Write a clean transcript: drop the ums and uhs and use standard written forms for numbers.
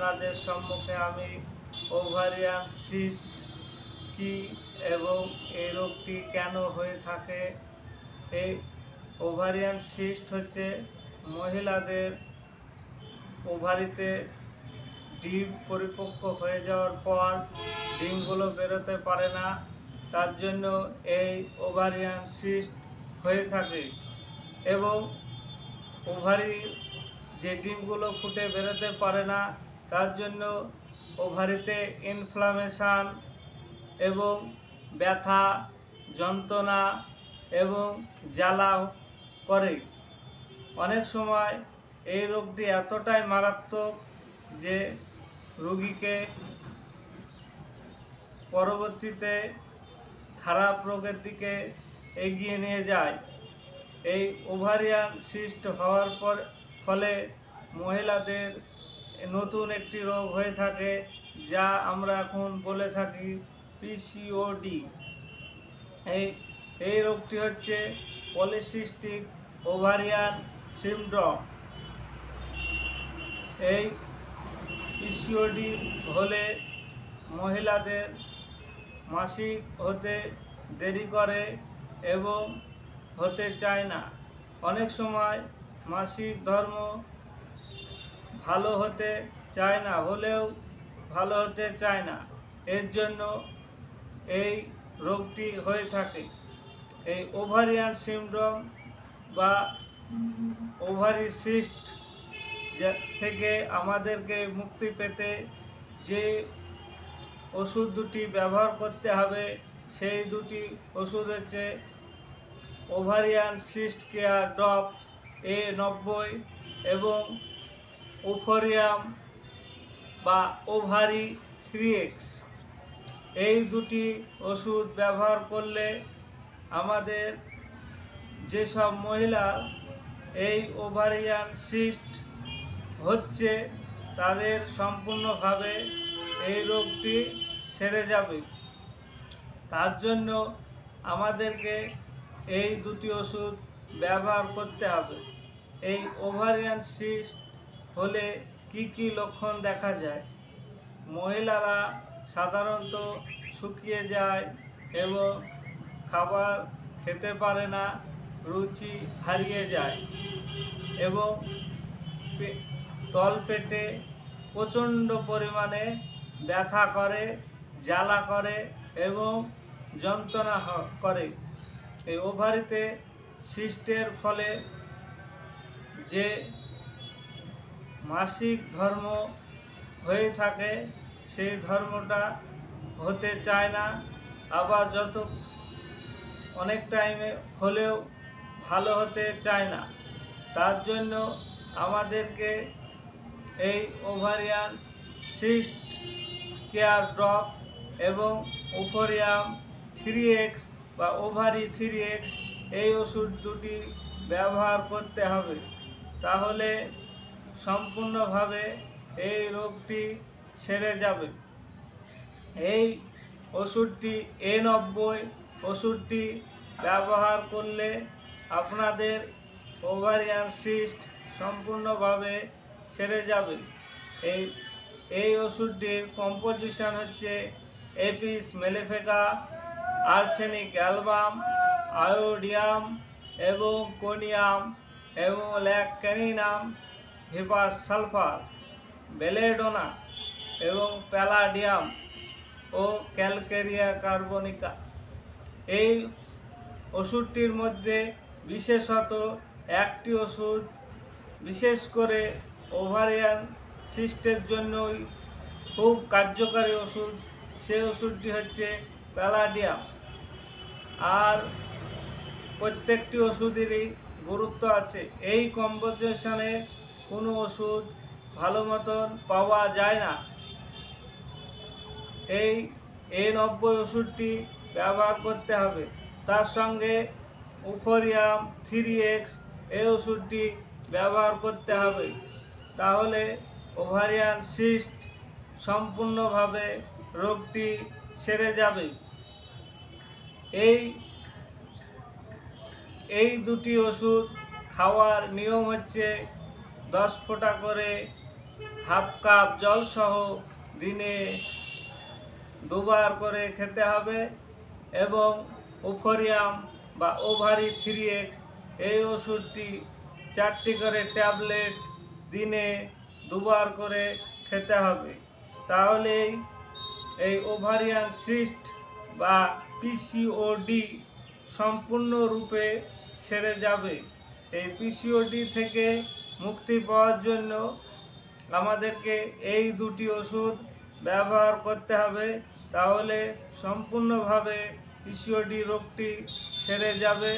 আপনাদের সম্মুখে আমি ওভারিয়ান সিস্ট কি এবং এই রোগটি কেন হয়ে থাকে। এই ওভারিয়ান সিস্ট হচ্ছে মহিলাদের ওভারিতে ডিম পরিপক্ক হয়ে যাওয়ার পর ডিমগুলো বেরোতে পারে না, তার জন্য এই ওভারিয়ান সিস্ট হয়ে থাকে। এবং ওভারি যে ডিমগুলো ফুটে বেরোতে পারে না, তার জন্য ওভারিতে ইনফ্লামেশান এবং ব্যথা, যন্ত্রণা এবং জ্বালা করে। অনেক সময় এই রোগটি এতটাই মারাত্মক যে রোগীকে পরবর্তীতে খারাপ রোগের দিকে এগিয়ে নিয়ে যায়। এই ওভারিয়ান সিস্ট হওয়ার ফলে মহিলাদের নতুন একটি রোগ হয়ে থাকে, যা আমরা এখন বলে থাকি পিসিওডি। এই রোগটি হচ্ছে পলিসিস্টিক ওভারিয়ান সিনড্রোম। এই পিসিওডি হলে মহিলাদের মাসিক হতে দেরি করে এবং হতে চায় না। অনেক সময় মাসিক ধর্ম ভালো হতে চায় না, হলেও ভালো হতে চায় না। এর জন্য এই রোগটি হয়ে থাকে। এই ওভারিয়ান সিনড্রোম বা ওভারি সিস্ট থেকে আমাদেরকে মুক্তি পেতে যে ওষুধ দুটি ব্যবহার করতে হবে, সেই দুটি ওষুধ হচ্ছে ovarian cyst care drop A90 এবং ওফোরিয়াম বা ওভারি 3X। এই দুটি ওষুধ ব্যবহার করলে আমাদের যেসব মহিলা এই ওভারিয়ান সিস্ট হচ্ছে, তাদের সম্পূর্ণভাবে এই রোগটি সেরে যাবে। তার জন্য আমাদেরকে এই দুটি ওষুধ ব্যবহার করতে হবে। এই ওভারিয়ান সিস্ট হলে কি কি লক্ষণ দেখা যায়? মহিলারা সাধারণত শুকিয়ে যায় এবং খাবার খেতে পারে না, রুচি হারিয়ে যায় এবং তলপেটে প্রচণ্ড পরিমাণে ব্যথা করে, জ্বালা করে এবং যন্ত্রণা করে। এই ওভারিতে সিস্টের ফলে যে মাসিক ধর্ম হয়ে থাকে, সেই ধর্মটা হতে চায় না, আবার অনেক টাইমে হলেও ভালো হতে চায় না। তার জন্য আমাদেরকে এই ওভারিয়ান সিস্ট কেয়ার ড্রপ এবং ওফোরিয়াম 3X বা ওভারি 3X এই ওষুধ দুটি ব্যবহার করতে হবে। তাহলে সম্পূর্ণভাবে এই রোগটি সেরে যাবে। এই ওষুধটি A90 ওষুধটি ব্যবহার করলে আপনাদের ওভারিয়ান সিস্ট সম্পূর্ণভাবে সেরে যাবে। এই ওষুধটির কম্পোজিশন হচ্ছে Apis mellifica, arsenic album, iodium এবং কোনিয়াম এবং ল্যাক্যানিনাম, হিপাস সালফার, বেলেডোনা এবং প্যালাডিয়াম ও ক্যালকেরিয়া কার্বনিকা। এই ওষুধটির মধ্যে বিশেষত একটি ওষুধ বিশেষ করে ওভারিয়ান সিস্টের জন্যই খুব কার্যকারী ওষুধ, সেই ওষুধটি হচ্ছে প্যালাডিয়াম। আর প্রত্যেকটি ওষুধেরই গুরুত্ব আছে। এই কম্পোজিশনে কোনো ওষুধ ভালো মতন পাওয়া যায় না। এই A90 ওষুধটি ব্যবহার করতে হবে। তার সঙ্গে ওফোরিয়াম 3X এই ওষুধটি ব্যবহার করতে হবে। তাহলে ওভারিয়ান সিস্ট সম্পূর্ণভাবে রোগটি সেরে যাবে। এই দুটি ওষুধ খাওয়ার নিয়ম হচ্ছে 10 ফোঁটা করে হাফ কাপ জলসহ দিনে 2 বার করে খেতে হবে এবং ওফোরিয়াম বা ওভারি 3X এই ওষুধটি 4টি করে ট্যাবলেট দিনে 2 বার করে খেতে হবে। তাহলেই এই ওভারিয়ান সিস্ট বা পিসিওডি সম্পূর্ণরূপে সেরে যাবে। এই পিসিওডি থেকে মুক্তি পাওয়ার জন্য আমাদেরকে এই দুটি ওষুধ ব্যবহার করতে হবে, তাহলে সম্পূর্ণভাবে পিসিওডি রোগটি সেরে যাবে।